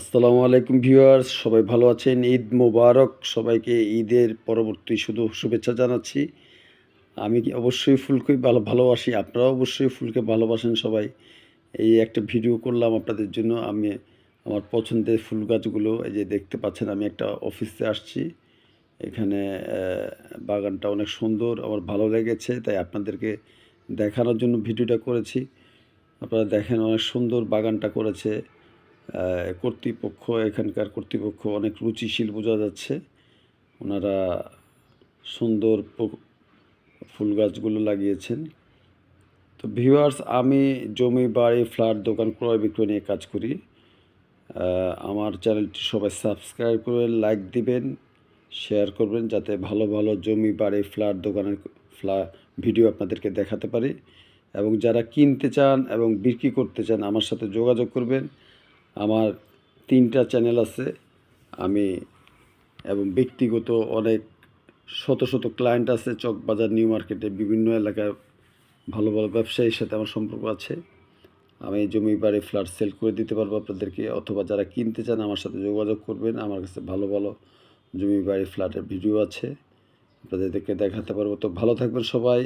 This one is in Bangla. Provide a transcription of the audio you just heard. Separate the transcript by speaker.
Speaker 1: আসসালামু আলাইকুম ভিউয়ার্স, সবাই ভালো আছেন? ঈদ মোবারক সবাইকে। ঈদের পরবর্তী শুধু শুভেচ্ছা জানাচ্ছি। আমি অবশ্যই ফুলকে ভালোবাসি, আপনারাও অবশ্যই ফুলকে ভালোবাসেন সবাই। এই একটা ভিডিও করলাম আপনাদের জন্য। আমি আমার পছন্দের ফুল গাছগুলো এই যে দেখতে পাচ্ছেন, আমি একটা অফিসে আসছি। এখানে বাগানটা অনেক সুন্দর, আমার ভালো লেগেছে, তাই আপনাদেরকে দেখানোর জন্য ভিডিওটা করেছি। আপনারা দেখেন, অনেক সুন্দর বাগানটা করেছে কর্তৃপক্ষ। এখানকার কর্তৃপক্ষ অনেক রুচিশীল বোঝা যাচ্ছে। ওনারা সুন্দর ফুল গাছগুলো লাগিয়েছেন। তো ভিউয়ার্স, আমি জমি, বাড়ি, ফ্ল্যাট, দোকান ক্রয় বিক্রয় নিয়ে কাজ করি। আমার চ্যানেলটি সবাই সাবস্ক্রাইব করে লাইক দিবেন, শেয়ার করবেন, যাতে ভালো ভালো জমি, বাড়ি, ফ্ল্যাট, দোকানের ভিডিও আপনাদেরকে দেখাতে পারি। এবং যারা কিনতে চান এবং বিক্রি করতে চান, আমার সাথে যোগাযোগ করবেন। আমার 3টা চ্যানেল আছে। আমি এবং ব্যক্তিগত অনেক শত শত ক্লায়েন্ট আছে চকবাজার, নিউ মার্কেটে, বিভিন্ন এলাকায় ভালো ভালো ব্যবসায়ীর সাথে আমার সম্পর্ক আছে। আমি জমি, বাড়ি, ফ্ল্যাট সেল করে দিতে পারবো আপনাদেরকে, অথবা যারা কিনতে চান আমার সাথে যোগাযোগ করবেন। আমার কাছে ভালো ভালো জমি, বাড়ি, ফ্ল্যাটের ভিডিও আছে, আপনাদেরকে দেখাতে পারবো। তো ভালো থাকবেন সবাই।